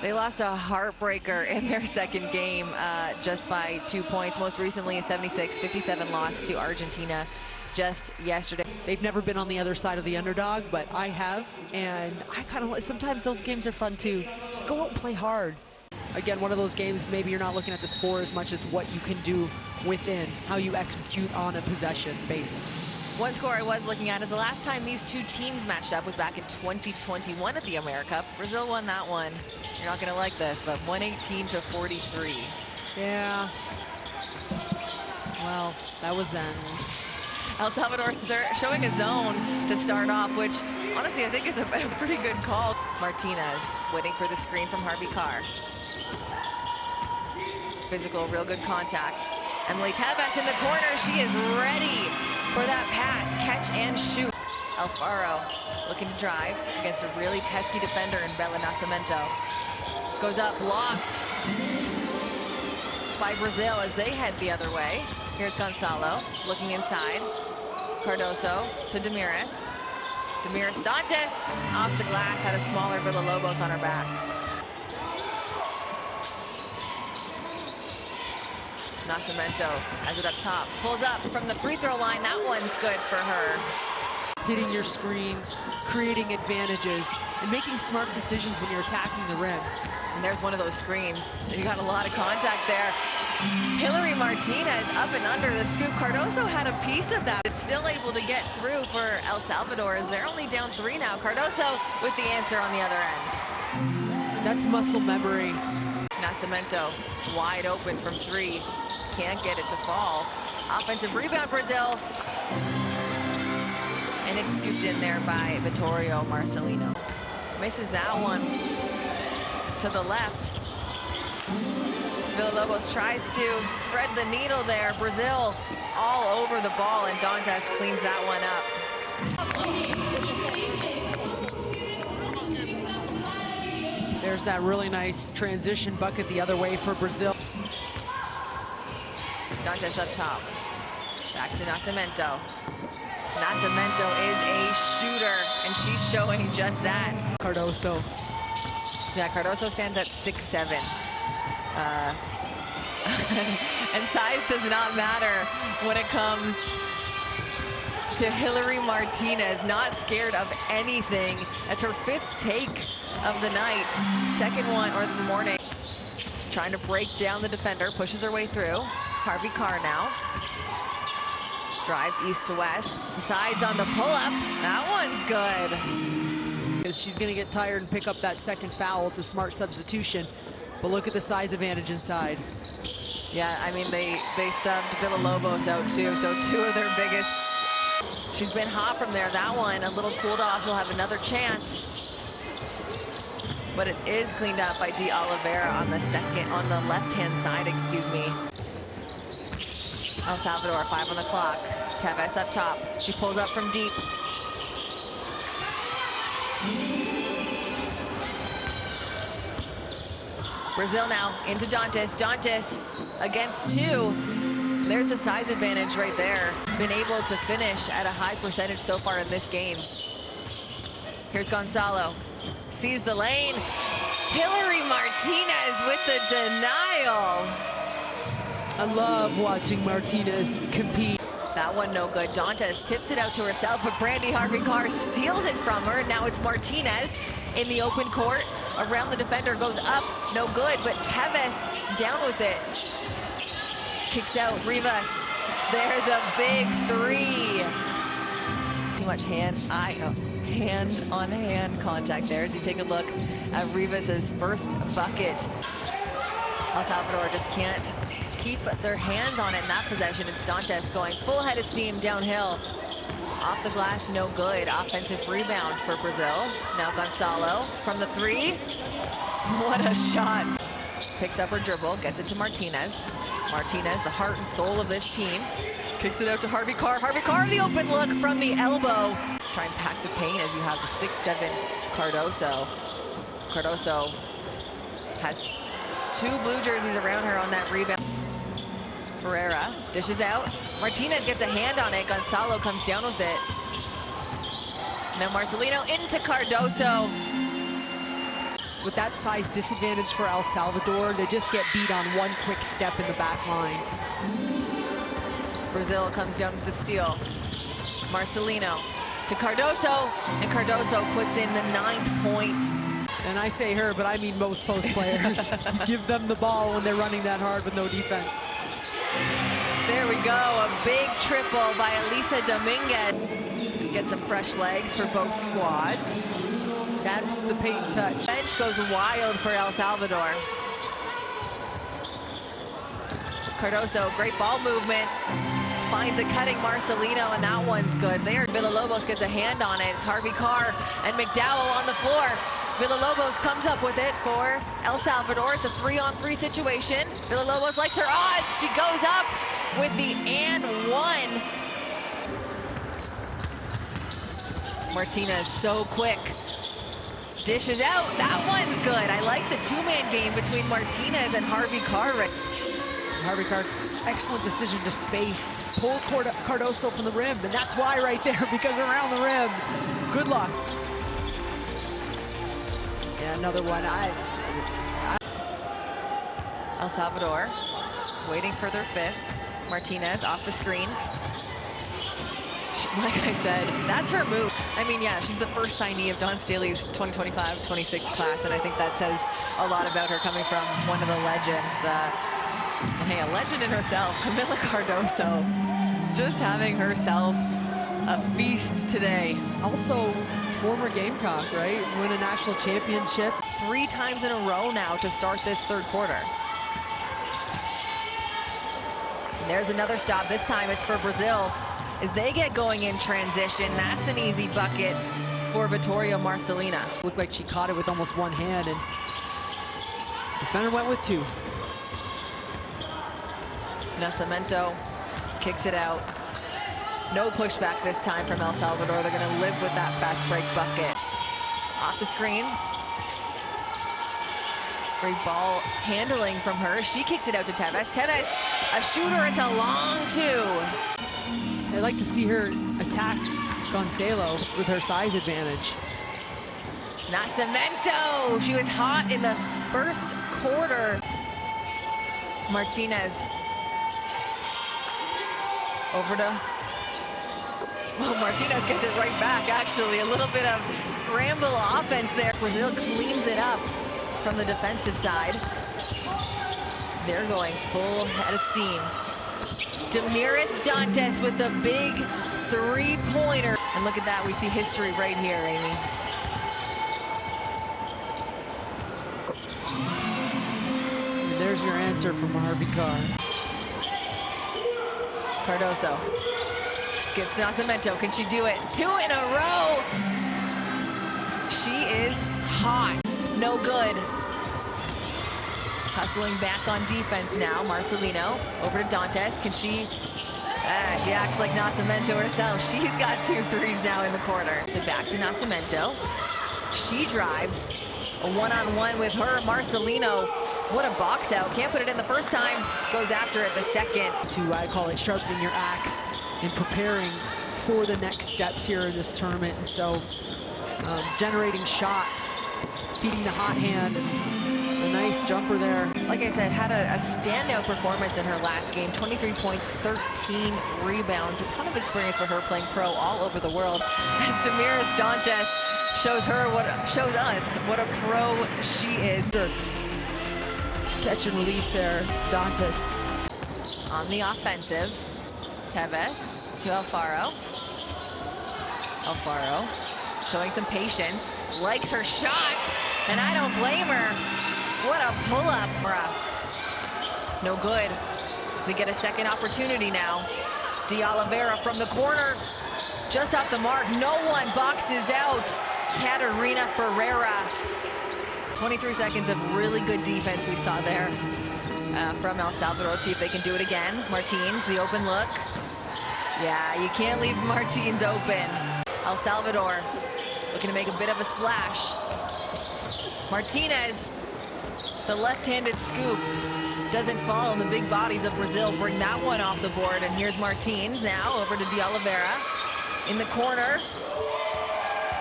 They lost a heartbreaker in their second game just by 2 points. Most recently, a 76-57 loss to Argentina just yesterday. They've never been on the other side of the underdog, but I have, and I kind of, sometimes those games are fun too. Just go out and play hard. Again, one of those games, maybe you're not looking at the score as much as what you can do within, how you execute on a possession base. One score I was looking at is the last time these two teams matched up was back in 2021 at the AmeriCup. Brazil won that one. You're not going to like this, but 118-43. Yeah. Well, that was then. El Salvador showing a zone to start off, which honestly I think is a pretty good call. Martinez waiting for the screen from Harvey Carr. Physical, real good contact. Emily Tevez in the corner. She is ready for that pass, catch and shoot. Alfaro looking to drive against a really pesky defender in Bella Nascimento. Goes up, blocked by Brazil as they head the other way. Here's Gonzalo looking inside. Cardoso to Demiris. Demiris Dantes off the glass, had a smaller Villalobos on her back. Nascimento has it up top, pulls up from the free throw line. That one's good for her. Hitting your screens, creating advantages, and making smart decisions when you're attacking the rim. And there's one of those screens. You got a lot of contact there. Hillary Martinez up and under the scoop. Cardoso had a piece of that. It's still able to get through for El Salvador as they're only down 3 now. Cardoso with the answer on the other end. That's muscle memory. Nascimento wide open from 3. Can't get it to fall. Offensive rebound, Brazil. And it's scooped in there by Vittorio Marcelino. Misses that one to the left. Villalobos tries to thread the needle there. Brazil all over the ball, and Dantes cleans that one up. There's that really nice transition bucket the other way for Brazil. Dantes up top. Back to Nascimento. Nascimento is a shooter, and she's showing just that. Cardoso. Yeah, Cardoso stands at 6'7". And size does not matter when it comes to Hillary Martinez. Not scared of anything. That's her 5th take of the night. 2nd one, or the morning. Trying to break down the defender, pushes her way through. Harvey Carr now. Drives east to west. Decides on the pull-up. That one's good. She's going to get tired and pick up that 2nd foul. It's a smart substitution. But look at the size advantage inside. Yeah, I mean, they subbed Villalobos out too, so 2 of their biggest. She's been hot from there. That one, a little cooled off. She'll have another chance. But it is cleaned up by De Oliveira on the left-hand side, excuse me. El Salvador, 5 on the clock. Tevez up top. She pulls up from deep. Brazil now into Dantes. Dantes against 2. There's the size advantage right there. Been able to finish at a high percentage so far in this game. Here's Gonzalo. Sees the lane. Hillary Martinez with the denial. I love watching Martinez compete. That one no good. Dantes tips it out to herself, but Brandy Harvey Carr steals it from her. Now it's Martinez in the open court. Around the defender, goes up, no good, but Tevez down with it. Kicks out Rivas. There's a big 3. Too much hand-on-hand contact there as you take a look at Rivas's first bucket. El Salvador just can't keep their hands on it in that possession. It's Dantes going full head of steam downhill. Off the glass, no good. Offensive rebound for Brazil. Now Gonzalo from the 3. What a shot. Picks up her dribble, gets it to Martinez. Martinez, the heart and soul of this team. Kicks it out to Harvey Carr. Harvey Carr, the open look from the elbow. Try and pack the paint as you have the 6'7" Cardoso. Cardoso has 2 blue jerseys around her on that rebound. Ferreira dishes out. Martinez gets a hand on it. Gonzalo comes down with it. Now Marcelino into Cardoso. with that size disadvantage for El Salvador, they just get beat on one quick step in the back line. Brazil comes down with the steal. Marcelino to Cardoso, and Cardoso puts in the 9 points. And I say her, but I mean most post players. Give them the ball when they're running that hard with no defense. There we go, a big triple by Elisa Dominguez. Get some fresh legs for both squads. That's the paint touch. Bench goes wild for El Salvador. Cardoso, great ball movement. Finds a cutting Marcelino, and that one's good. There, Villalobos gets a hand on it. It's Harvey Carr and McDowell on the floor. Villalobos comes up with it for El Salvador. It's a 3-on-3 situation. Villalobos likes her odds. She goes up with the and one. Martinez so quick. Dishes out. That one's good. I like the two-man game between Martinez and Harvey Carr. Harvey Carr, excellent decision to space. Pull Cardoso from the rim, and that's why right there, because around the rim. Good luck. Yeah, another one. El Salvador waiting for their fifth. Martinez off the screen. Like I said, that's her move. I mean, yeah, she's the first signee of Don Staley's 2025-26 class, and I think that says a lot about her coming from one of the legends. Hey, a legend in herself, Camila Cardoso, just having herself a feast today. Also, former Gamecock, right? Win a national championship. 3 times in a row now to start this third quarter. And there's another stop. This time it's for Brazil. As they get going in transition, that's an easy bucket for Vittoria Marcelina. Looked like she caught it with almost one hand, and the defender went with 2. Nascimento kicks it out. No pushback this time from El Salvador. They're going to live with that fast break bucket. Off the screen. Great ball handling from her. She kicks it out to Tevez. Tevez, a shooter. It's a long 2. I'd like to see her attack Gonzalo with her size advantage. Nascimento, she was hot in the first quarter. Martinez. Over to, well, Martinez gets it right back, actually. A little bit of scramble offense there. Brazil cleans it up from the defensive side. They're going full head of steam. Damiris Dantes with the big 3-pointer. And look at that, we see history right here, Amy. And there's your answer from Harvey Carr. Cardoso skips Nascimento. Can she do it? 2 in a row. She is hot. No good. Hustling back on defense now. Marcelino over to Dantes. Can she? She acts like Nascimento herself. She's got 2 threes now in the quarter. So back to Nascimento. She drives. A one-on-one with her. Marcelino, what a box out. Can't put it in the first time. Goes after it the second. I call it sharpening your axe and preparing for the next steps here in this tournament. And so generating shots, feeding the hot hand. A nice jumper there. Like I said, had a standout performance in her last game. 23 points, 13 rebounds. A ton of experience for her playing pro all over the world. As Damiris Dantes shows us what a pro she is. Catch and release there, Dantes. On the offensive, Tevez to Alfaro. Alfaro showing some patience, likes her shot, and I don't blame her. What a pull-up. No good. They get a second opportunity now. De Oliveira from the corner. Just off the mark. No one boxes out Catarina Ferreira. 23 seconds of really good defense we saw there from El Salvador. Let's see if they can do it again. Martins, the open look. Yeah, you can't leave Martins open. El Salvador looking to make a bit of a splash. Martinez. The left-handed scoop doesn't fall, and the big bodies of Brazil bring that one off the board. And here's Martins now over to De Oliveira. In the corner,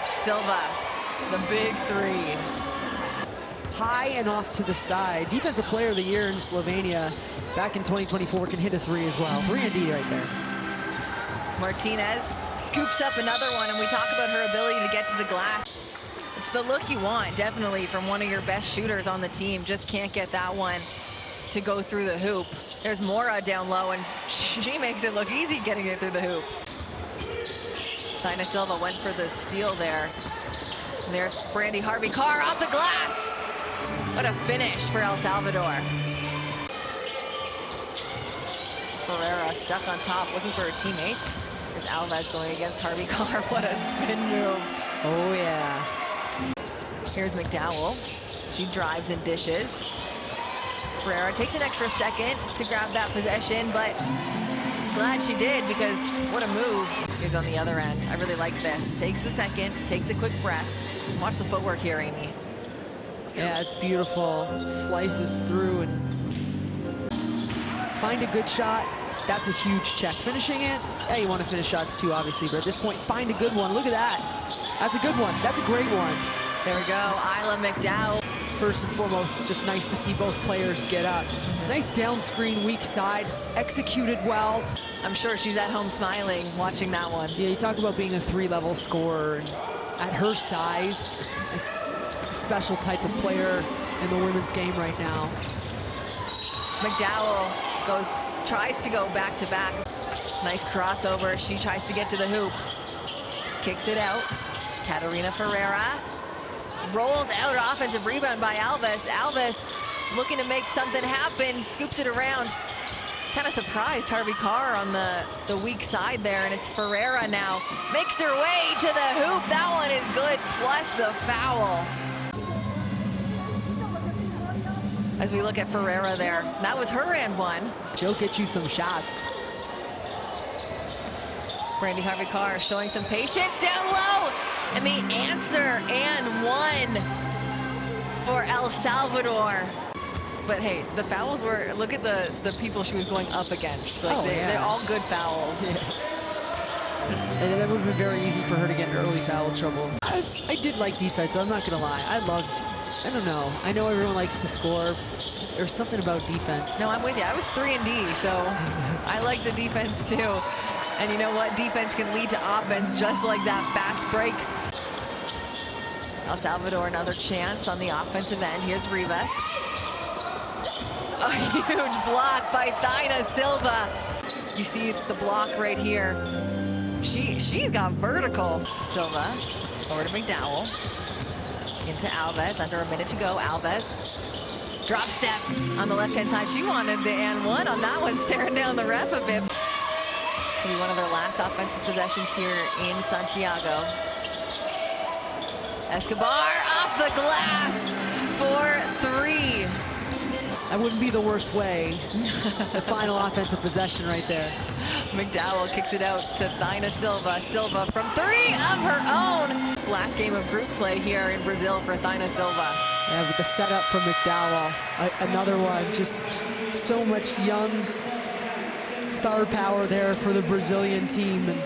Silva, the big 3. high and off to the side. Defensive Player of the Year in Slovenia back in 2024 can hit a 3 as well. 3 and D right there. Martinez scoops up another one, and we talk about her ability to get to the glass. It's the look you want, definitely, from one of your best shooters on the team. Just can't get that one to go through the hoop. There's Mora down low, and she makes it look easy getting it through the hoop. Tina Silva went for the steal there. And there's Brandy Harvey-Carr off the glass. What a finish for El Salvador. Ferreira stuck on top, looking for her teammates. There's Alves going against Harvey-Carr. What a spin move. Oh, yeah. Here's McDowell. She drives and dishes. Ferreira takes an extra second to grab that possession, but glad she did, because what a move. Here's on the other end. I really like this. Takes a second, takes a quick breath. Watch the footwork here, Amy. Yeah, it's beautiful. Slices through and find a good shot. That's a huge check. Finishing it, yeah, you want to finish shots too, obviously, but at this point, find a good one. Look at that. That's a good one. That's a great one. There we go, Isla McDowell. First and foremost, just nice to see both players get up. Nice down screen, weak side, executed well. I'm sure she's at home smiling, watching that one. Yeah, you talk about being a 3-level scorer. And at her size, it's a special type of player in the women's game right now. McDowell tries to go back-to-back. Nice crossover. She tries to get to the hoop. Kicks it out. Catarina Ferreira rolls out. Offensive rebound by Alves. Alves looking to make something happen. Scoops it around. Kind of surprised Harvey-Carr on the weak side there, and it's Ferreira now. Makes her way to the hoop. That one is good, plus the foul. As we look at Ferreira there, that was her and one. She'll get you some shots. Brandy Harvey-Carr showing some patience down low. And the answer and one for El Salvador. But hey, the fouls were, look at the people she was going up against. Like they're all good fouls. Yeah. And that would have been very easy for her to get in early foul trouble. I did like defense, I'm not gonna lie. I don't know. I know everyone likes to score. There's something about defense. No, I'm with you. I was 3 and D, so I like the defense too. And you know what? Defense can lead to offense just like that fast break. El Salvador, another chance on the offensive end. Here's Rivas. A huge block by Tina Silva. You see the block right here. She's got vertical. Silva over to McDowell. Into Alves, under a minute to go. Alves, drop step on the left-hand side. She wanted the and one on that one, staring down the ref a bit. Could be one of their last offensive possessions here in Santiago. Escobar off the glass for 3. That wouldn't be the worst way. The final offensive possession right there. McDowell kicks it out to Tina Silva. Silva from 3 of her own. Last game of group play here in Brazil for Tina Silva. Yeah, with the setup from McDowell. Another one, just so much young star power there for the Brazilian team. And